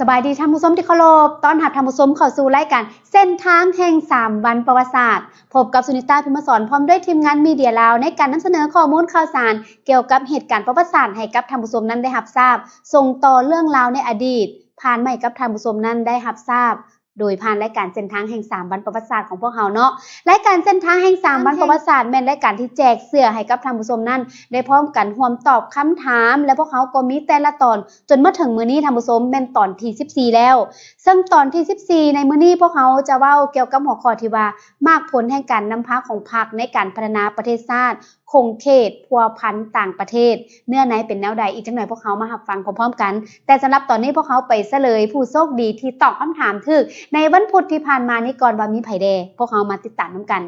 สบายดีท่านผู้ชมที่เคารพต้อนรับท่านผู้ชมเข้าสู่รายการเส้นทางแห่ง3วันประวัติศาสตร์พบกับสุนิตาพิมพ์สอนพร้อมด้วยทีมงานมีเดียลาวในการนำเสนอข้อมูลข่าวสารเกี่ยวกับเหตุการณ์ประวัติศาสตร์ให้กับท่านผู้ชมนั้นได้รับทราบส่งต่อเรื่องราวในอดีตผ่านมาให้กับท่านผู้ชมนั้นได้รับทราบโดยผ่านรายการเส้นทางแห่ง3วันประวัติศาสตร์ของพวกเราเนาะรายการเส้นทางแห่ง3วันประวัติศาสตร์แม่นรายการที่แจกเสื้อให้กับท่านผู้ชมนั้นได้พร้อมกันร่วมตอบคำถามและพวกเขาก็มีแต่ละตอนจนมาถึงมื้อนี้ท่านผู้ชมแม่นตอนที่14แล้วซึ่งตอนที่14ในมื้อนี้พวกเขาจะเว้าเกี่ยวกับหัวข้อที่ว่ามากผลแห่งการนำพาของพรรคในการพัฒนาประเทศชาติคงเขตพัวพันต่างประเทศเนื้อในเป็นแนวใดอีกจังหน่อยพวกเขามารับฟังพร้อมๆกันแต่สำหรับตอนนี้พวกเขาไปเฉลยผู้โชคดีที่ตอบคำถามถูกในวันพุธที่ผ่านมานี้ก่อนว่ามีไผแดพวกเขามาติดตามนํกัน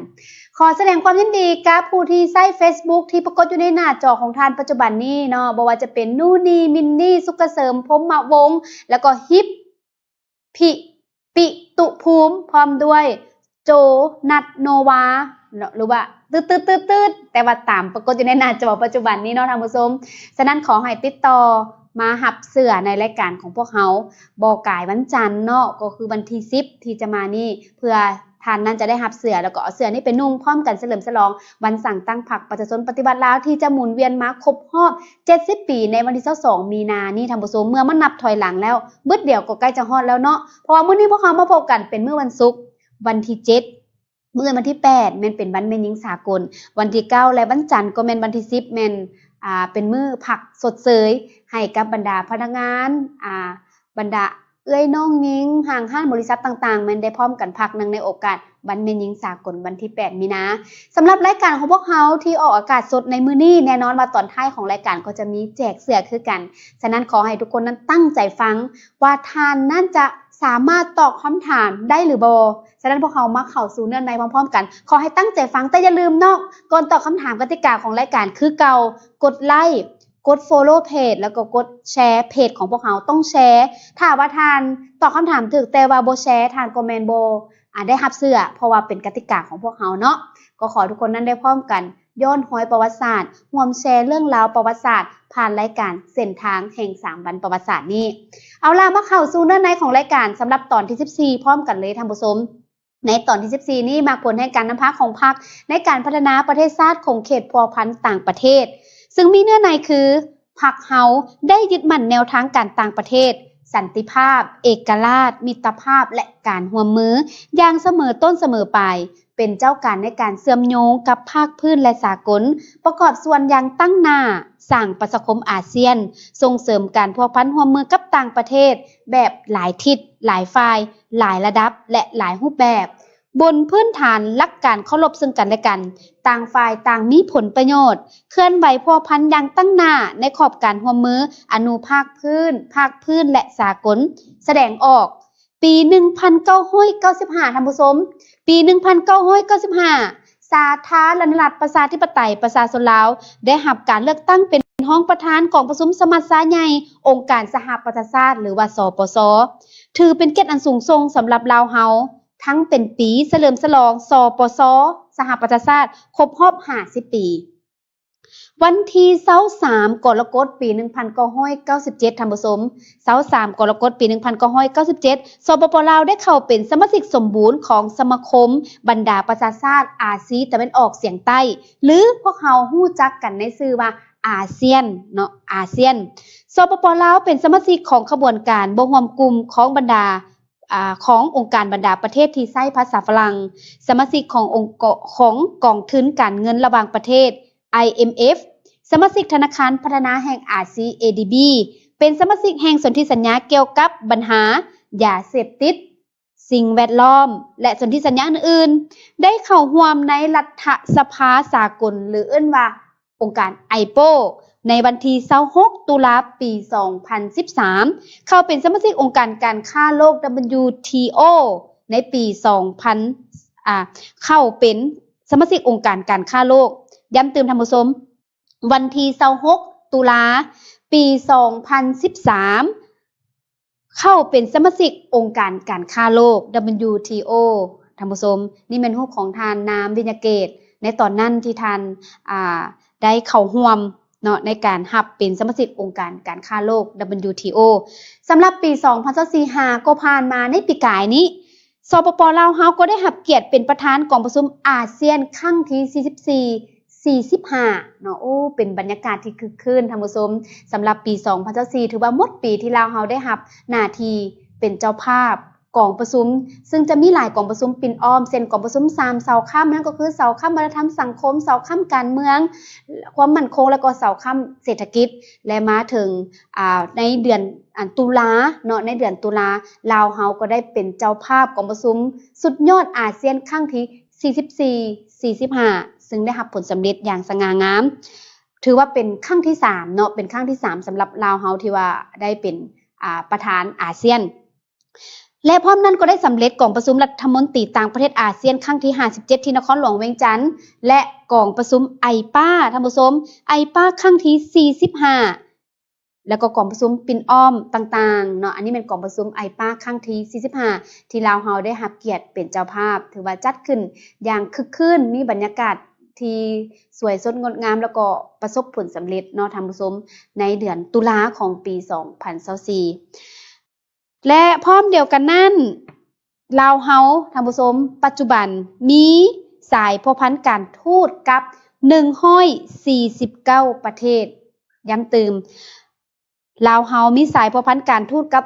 ขอแสดงความยินดีกับผู้ที่ใช้ Facebook ที่ปรากฏอยู่ในหน้าจอของท่านปัจจุบันนี้เนาะบ่ว่าจะเป็นนูนีมินนี่สุกเกษมพรหมวงศ์แล้วก็ฮิปปิตุภูมิพร้อมด้วยโจนัทโนวาหรือว่าตืดแต่ว่าตามปรากฏอยู่ในหน้าจอปัจจุบันนี้เนาะท่านผู้ชมฉะนั้นขอให้ติดต่อมาหับเสื้อในรายการของพวกเขาบ่กายวันจันทร์เนาะก็คือวันที่10ที่จะมานี่เพื่อท่านนั้นจะได้หับเสื้อแล้วก็เอาเสื้อนี้ไปนุ่งพร้อมกันเฉลิมฉลองวันสั่งตั้งพรรคประชาชนปฏิบัติลาวที่จะหมุนเวียนมาครบรอบ70ปีในวันที่22มีนานี่ท่านผู้ชมเมื่อมันนับถอยหลังแล้วบึดเดียวก็ใกล้จะฮอดแล้วเนาะเพราะว่ามื้อนี้พวกเขามาพบกันเป็นมื้อวันศุกร์วันที่7มื้อวันที่8แม่นเป็นวันแม่หญิงสากลวันที่9และวันจันทร์ก็แม่นวันที่10แม่นเป็นมื้อพักสดเสยให้กับบรรดาพนักงานบรรดาเอ้ยน้องหญิงห้างห้านบริษัทต่างๆแม่นได้พร้อมกันพักนึงในโอกาสวันแม่หญิงสากลวันที่8มีนาสำหรับรายการของพวกเฮาที่ออกอากาศสดในมื้อนี้แน่นอนว่าตอนท้ายของรายการก็จะมีแจกเสื้อคือกันฉะนั้นขอให้ทุกคนนั้นตั้งใจฟังว่าท่านนั้นจะสามารถตอบคำถามได้หรือบ่ฉะนั้นพวกเฮามาเข้าสู่เนื้อในพร้อมๆกันขอให้ตั้งใจฟังแต่อย่าลืมเนาะก่อนตอบคำถามกติกาของรายการคือเก่ากดไลค์กด follow page แล้วก็กดแชร์เพจของพวกเราต้องแชร์ถ้าว่าท่านตอบคำถามถูกแต่ว่าบ่แชร์ท่านก็แม่นบ่ได้รับเสื้อเพราะว่าเป็นกติกาของพวกเราเนาะก็ขอทุกคนนั้นได้พร้อมกันย้อนหอยประวัติศาสตร์ร่วมแชร์เรื่องราวประวัติศาสตร์ผ่านรายการเส้นทางแห่ง3วันประวัติศาสตร์นี้เอาล่ะมาเข้าสู่เนื้อในของรายการสำหรับตอนที่14พร้อมกันเลยท่านผู้ชมในตอนที่14นี้มาผลแห่งการนำพาของพรรคในการพัฒนาประเทศชาติคงเขตพัวพันต่างประเทศซึ่งมีเนื้อในคือพรรคเฮาได้ยึดมั่นแนวทางการต่างประเทศสันติภาพเอกราชมิตรภาพและการร่วมมืออย่างเสมอต้นเสมอปลายเป็นเจ้าการในการเชื่อมโยงกับภาคพื้นและสากลประกอบส่วนอย่างตั้งหน้าสร้างประชาคมอาเซียนส่งเสริมการพัวพันร่วมมือกับต่างประเทศแบบหลายทิศหลายฝ่ายหลายระดับและหลายรูปแบบบนพื้นฐานหลักการเคารพซึ่งกันและกันต่างฝ่ายต่างมีผลประโยชน์เคลื่อนไหวพัวพันอย่างตั้งหน้าในขอบการร่วมมืออนุภาคพื้นและสากลแสดงออกปี 1995ท่านผู้ชมปี 1995 สาธารณรัฐประชาธิปไตยประชาชนลาวได้รับการเลือกตั้งเป็นห้องประธานของประชุมสมัชชาใหญ่องค์การสหประชาชาติหรือว่าสปช.ถือเป็นเกียรติอันสูงส่งสำหรับลาวเฮาทั้งเป็นปีเฉลิมฉลองสปช.สหประชาชาติครบรอบ50ปีวันที่23กรกฎาคมปี 1997ท่านผู้ชม23กรกฎาคมปี 1997สปป.ลาวได้เข้าเป็นสมาชิกสมบูรณ์ของสมาคมบรรดาประชาชาติอาเซียนตะวันออกเฉียงใต้หรือพวกเฮาฮู้จักกันในชื่อว่าอาเซียนเนาะอาเซียนสปป.ลาวเป็นสมาชิกของขบวนการบ่ร่วมกลุ่มของบรรดาขององค์การบรรดาประเทศที่ใช้ภาษาฝรั่งสมาชิกของกองทุนการเงินระหว่างประเทศ IMF สมาชิกธนาคารพัฒนาแห่งอาเซียน ADB เป็นสมาชิกแห่งสนธิสัญญาเกี่ยวกับปัญหายาเสพติดสิ่งแวดล้อมและสนธิสัญญาอื่นๆได้เข้าร่วมในรัฐสภาสากลหรือเอิ้นว่าองค์การ IPO ในวันที่26ตุลาคมปี 2013เข้าเป็นสมาชิกองค์การการค้าโลก WTO ในปี เข้าเป็นสมาชิกองค์การการค้าโลกย้ำเติมท่านผู้ชมวันที่26ตุลาปี 2013เข้าเป็นสมาชิกองค์การการค้าโลก WTO ท่านผู้ชมนี่เป็นรูปของทานนามวิญญาเกตในตอนนั้นที่ท่านได้เข้าร่วม เนาะในการหับเป็นสมาชิกองค์การการค้าโลก WTO สำหรับปี 2024 ก็ผ่านมาในปีกายนี้สปป.ลาวเฮาก็ได้รับเกียรติเป็นประธานกองประชุมอาเซียนครั้งที่44-45เนาะโอ้เป็นบรรยากาศที่คึกคืนท่านผู้ชมสำหรับปี 2024ถือว่าหมดปีที่ลาวเฮาได้รับหน้าที่เป็นเจ้าภาพกองประชุมซึ่งจะมีหลายกองประชุมปิ่นอ้อมเช่นกองประชุม3เสาค่ำนั่นก็คือเสาค่ำวัฒนธรรมสังคมเสาค่ำการเมืองความมั่นคงแล้วก็เสาค่ำเศรษฐกิจและมาถึงในเดือนตุลาเนาะในเดือนตุลาลาวเฮาก็ได้เป็นเจ้าภาพกองประชุมสุดยอดอาเซียนครั้งที่44-45ซึ่งได้รับผลสำเร็จอย่างสง่างามถือว่าเป็นครั้งที่3เนาะเป็นครั้งที่3สำหรับลาวเฮาที่ว่าได้เป็นประธานอาเซียนและพร้อมนั้นก็ได้สำเร็จกองประชุมรัฐมนตรีต่างประเทศอาเซียนครั้งที่57ที่นครหลวงเวียงจันทน์และกองประชุมไอป้าท่านผู้ชมไอป้าครั้งที่45แล้วก็กองประชุมปิ่นอ้อมต่างๆเนาะอันนี้เป็นกองประชุมไอป้าครั้งที่45ที่ลาวเฮาได้รับเกียรติเป็นเจ้าภาพถือว่าจัดขึ้นอย่างคึกคืนมีบรรยากาศที่สวยสดงดงามแล้วก็ประสบผลสำเร็จเนาะท่านผู้ชมในเดือนตุลาของปี 2024และพร้อมเดียวกันนั้นลาวเฮาท่านผู้ชมปัจจุบันมีสายพัวพันการทูตกับ149ประเทศย้ำเติมลาวเฮามีสายพัวพันการทูตกับ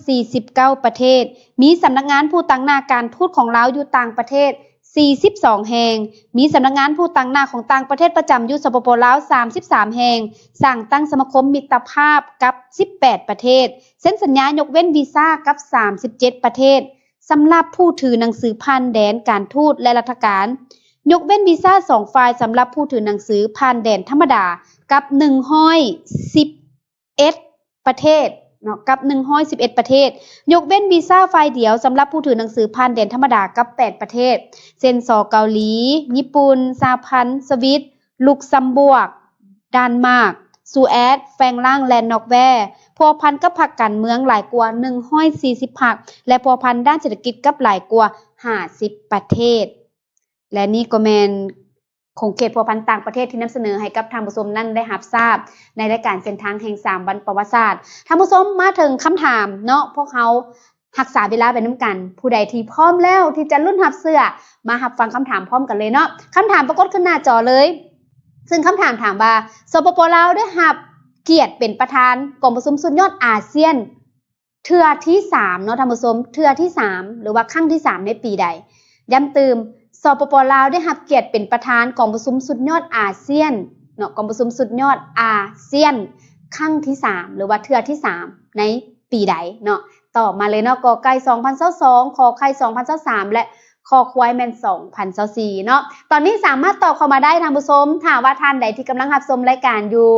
149ประเทศมีสำนักงานผู้ตั้งหน้าการทูตของลาวอยู่ต่างประเทศ42แห่งมีสำนักงานผู้ตั้งหน้าของต่างประเทศประจำอยู่สปป.ลาว33แห่งสร้างตั้งสมาคมมิตรภาพกับ18ประเทศเซ็นสัญญายกเว้นวีซ่ากับ37ประเทศสำหรับผู้ถือหนังสือผ่านแดนการทูตและราชการยกเว้นวีซ่า2ฝ่ายสำหรับผู้ถือหนังสือผ่านแดนธรรมดากับ111ประเทศเนาะกับ111ประเทศยกเว้นวีซ่าฝ่ายเดียวสำหรับผู้ถือหนังสือผ่านแดนธรรมดากับ8ประเทศเช่นเกาหลีญี่ปุ่นสหพันธ์สวิตลุกซัมเบิร์กดานมาร์กซูแอดแฟงล่างและนอร์เวย์พัวพันกับพรรคการเมืองหลายกว่า140พรรคและพัวพันด้านเศรษฐกิจกับหลายกว่า50ประเทศและนี่ก็แม่นของเขตพัวพันต่างประเทศที่นำเสนอให้กับท่านผู้ชมนั้นได้รับทราบในรายการเส้นทางแห่ง3วันประวัติศาสตร์ท่านผู้ชมมาถึงคำถามเนาะพวกเขารักษาเวลาไปน้ำกันผู้ใดที่พร้อมแล้วที่จะลุ้นรับเสื้อมารับฟังคำถามพร้อมกันเลยเนาะคำถามปรากฏขึ้นหน้าจอเลยซึ่งคำถามถามว่าสปป.ลาวได้รับเกียรติเป็นประธานกองประชุมสุดยอดอาเซียนเทื่อที่3เนาะท่านผู้ชมเทื่อที่3หรือว่าครั้งที่3ในปีใดย้ำเติมสปป.ลาวได้รับเกียรติเป็นประธานกองประชุมสุดยอดอาเซียนเนาะกองประชุมสุดยอดอาเซียนครั้งที่3หรือว่าเทื่อที่3ในปีใดเนาะตอบมาเลยเนาะกอไก่2022ขอไข่2023และคอควายแมน2024เนาะตอนนี้สามารถตอบเข้ามาได้ท่านผู้ชมถามว่าท่านใดที่กำลังรับชมรายการอยู่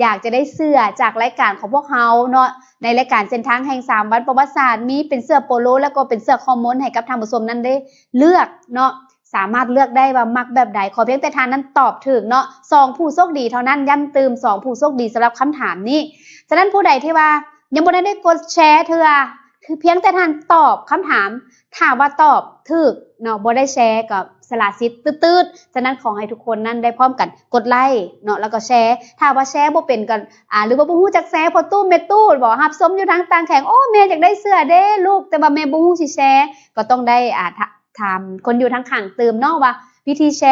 อยากจะได้เสื้อจากรายการของพวกเราเนาะในรายการเส้นทางแห่ง3วันประวัติศาสตร์มีเป็นเสื้อโปโลแล้วก็เป็นเสื้อคอมมอนให้กับท่านผู้ชมนั้นได้เลือกเนาะสามารถเลือกได้ว่ามักแบบใดขอเพียงแต่ท่านนั้นตอบถูกเนาะ2ผู้โชคดีเท่านั้นย้ำเติม2ผู้โชคดีสำหรับคำถามนี้ฉะนั้นผู้ใดที่ว่ายังบ่ได้กดแชร์เถื่อคือเพียงแต่ท่านตอบคำถามว่าตอบถูกเนาะบ่ได้แชร์กับสละสิทธิ์ตืดๆฉะนั้นขอให้ทุกคนนั้นได้พร้อมกันกดไลค์เนาะแล้วก็แชร์ถ้าว่าแชร์บ่เป็นกันหรือว่าบ่ฮู้จักแชร์พอตู้แม่ตู้บ่รับชมอยู่ทางต่างแข่งโอ้แม่อยากได้เสื้อเด้ลูกแต่ว่าแม่บ่ฮู้สิแชร์ก็ต้องได้ถามคนอยู่ทางข้างเติมเนาะว่าวิธีแช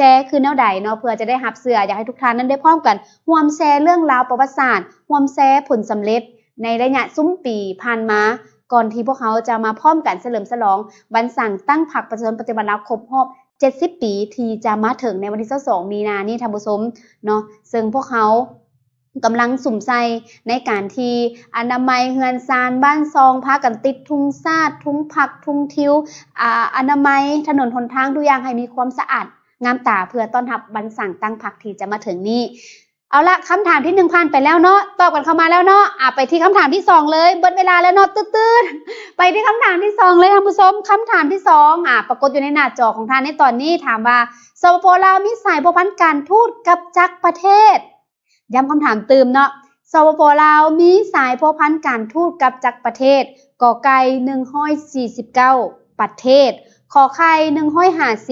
ร์คือแนวใดเนาะเพื่อจะได้รับเสื้ออยากให้ทุกท่านนั้นได้พร้อมกันร่วมแชร์เรื่องราวประวัติศาสตร์ร่วมแชร์ผลสำเร็จในระยะซุ้มปีผ่านมาก่อนที่พวกเขาจะมาพร้อมกันเฉลิมฉลองวันสั่งตั้งพรรคประชาชนปฏิบัติรับครบรอบ70ปีที่จะมาถึงในวันที่22มีนานี้ท่านผู้ชมเนาะซึ่งพวกเขากำลังสุ่มใส่ในการที่อนามัยเฮือนซานบ้านซองพากันติดทุ่งซาดทุ่งผักทุ่งทิวอนามัยถนนหนทางทุกอย่างให้มีความสะอาดงามตาเพื่อต้อนรับวันสั่งตั้งพรรคที่จะมาถึงนี้เอาละคำถามที่1ผ่านไปแล้วเนาะตอบกันเข้ามาแล้วเนาะไปที่คำถามที่2เลยเบิดเวลาแล้วเนาะตื้อๆไปที่คำถามที่2เลยท่านผู้ชมคำถามที่2ปรากฏอยู่ในหน้าจอของท่านในตอนนี้ถามว่าสปป.ลาวมีสายพัวพันการทูตกับจักรประเทศย้ำคำถามเติมเนาะสปป.ลาวมีสายพัวพันการทูตกับจักรประเทศกอไก่149ประเทศขอไข่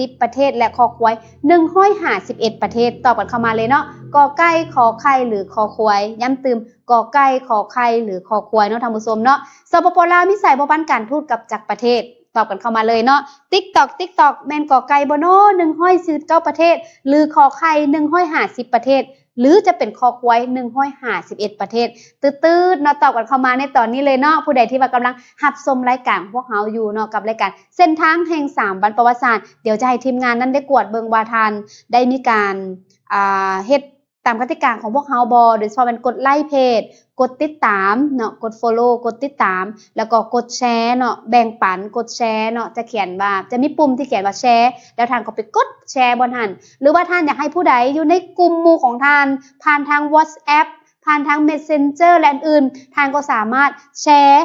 150ประเทศและคอควาย151ประเทศตอบกันเข้ามาเลยเนาะ กอไก่ขอไข่หรือคอควายย้ำตืมกอไก่ขอไข่หรือคอควายเนาะท่านผู้ชมเนาะสปปลาวมีสายบ่ปันการทูตกับจักรประเทศตอบกันเข้ามาเลยเนาะ TikTok แม่นกอไก่บ่เนาะ149ประเทศหรือคอไข่150ประเทศหรือจะเป็นคอควาย151ประเทศตื้อๆเนาะตอบกันเข้ามาในตอนนี้เลยเนาะผู้ใดที่ว่ากำลังรับชมรายการพวกเฮาอยู่เนาะกับรายการเส้นทางแห่ง3วันประวัติศาสตร์เดี๋ยวจะให้ทีมงานนั้นได้กวดเบิงว่าทันได้มีการเฮ็ดตามกติกาของพวกเฮาบ่โดยเฉพาะเป็นกดไลค์เพจกดติดตามเนาะกด follow กดติดตามแล้วก็กดแชร์เนาะแบ่งปันกดแชร์เนาะจะเขียนว่าจะมีปุ่มที่เขียนว่าแชร์แล้วท่านก็ไปกดแชร์บนหันหรือว่าท่านอยากให้ผู้ใดอยู่ในกลุ่มหมู่ของท่านผ่านทาง WhatsApp ผ่านทาง Messenger และอื่นท่านก็สามารถแชร์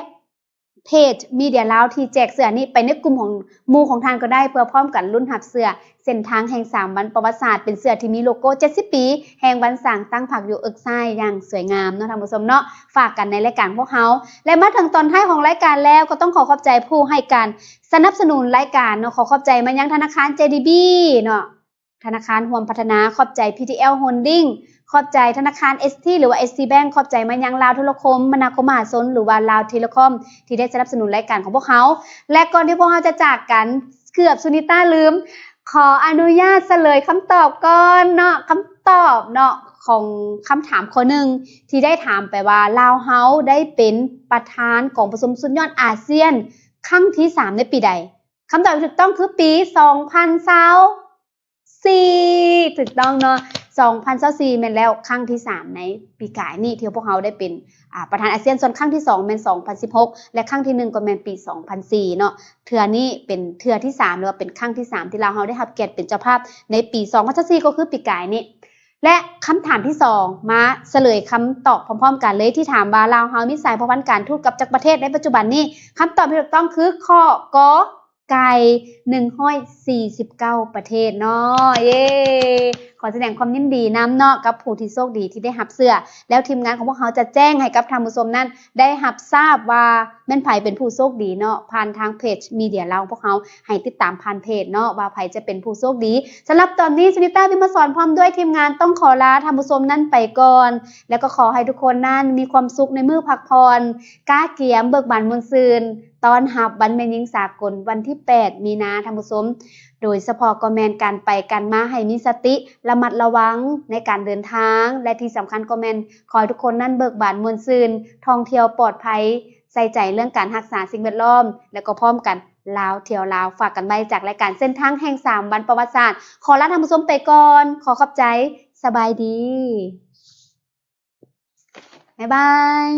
เพจมีเดียลาวที่แจกเสื้อนี้ไปในกลุ่มของหมู่ของท่านก็ได้เพื่อพร้อมกันรุ่นหับเสื้อเส้นทางแห่ง3วันประวัติศาสตร์เป็นเสื้อที่มีโลโก้70ปีแห่งวันสร้างตั้งผักอยู่เอิกไส้อย่างสวยงามเนาะท่านผู้ชมเนาะฝากกันในรายการพวกเฮาและมาถึงตอนท้ายของรายการแล้วก็ต้องขอบใจผู้ให้การสนับสนุนรายการเนาะขอบใจมายังธนาคาร JDB เนาะธนาคารร่วมพัฒนาขอบใจ PTL Holding ขอบใจธนาคาร ST หรือว่า ST Bank ขอบใจมายังลาวโทรคมมนาคมมหาชนหรือว่าลาวเทเลคอมที่ได้สนับสนุนรายการของพวกเขาและก่อนที่พวกเราจะจากกันเกือบสุนิต้าลืมขออนุญาตเฉลยคำตอบก่อนเนาะคำตอบเนาะของคำถามข้อหนึ่งที่ได้ถามไปว่าลาวเฮาได้เป็นประธานกองประชุมสุดยอดอาเซียนครั้งที่3ในปีใดคำตอบที่ถูกต้องคือปี2024ถูกต้องเนาะ2024แม่นแล้วครั้งที่3ในปีกายนี่ที่พวกเราได้เป็นประธานอาเซียนส่วนครั้งที่2แม่น2016และครั้งที่1ก็แม่นปี2004เนาะเทื่อนี้เป็นเทื่อที่3หรือว่าเป็นครั้งที่3ที่ลาวเฮาได้รับเกียรติเป็นเจ้าภาพในปี2024ก็คือปีกายนี่และคำถามที่2มาเฉลยคำตอบพร้อมๆกันเลยที่ถามว่าลาวเฮามีสายพันธการทูตกับจักรประเทศในปัจจุบันนี้คำตอบที่ถูกต้องคือข้อกอไก่149ประเทศเนาะเย้ขอแสดงความยินดีนำเนาะกับผู้ที่โชคดีที่ได้รับเสื้อแล้วทีมงานของพวกเขาจะแจ้งให้กับท่านผู้ชมนั้นได้รับทราบว่าแม่นไผเป็นผู้โชคดีเนาะผ่านทางเพจมีเดียลาวพวกเขาให้ติดตามผ่านเพจเนาะว่าไผจะเป็นผู้โชคดีสำหรับตอนนี้สุนิต้าวิมลสอนพร้อมด้วยทีมงานต้องขอลาท่านผู้ชมนั้นไปก่อนแล้วก็ขอให้ทุกคนนั้นมีความสุขในมื้อพักผ่อนกาเกียมเบิกบานมวลซืนตอนหับวันแม่นหญิงสากลวันที่8มีนาท่านผู้ชมโดยเฉพาะก็แม่นการไปกันมาให้มีสติระมัดระวังในการเดินทางและที่สำคัญก็แม่นขอให้ทุกคนนั้นเบิกบานมวลซืนท่องเที่ยวปลอดภัยใส่ใจเรื่องการรักษาสิ่งแวดล้อมแล้วก็พร้อมกันลาวเที่ยวลาวฝากกันไว้จากรายการเส้นทางแห่ง3วันประวัติศาสตร์ขอลาท่านผู้ชมไปก่อนขอขอบใจสบายดีบ๊ายบาย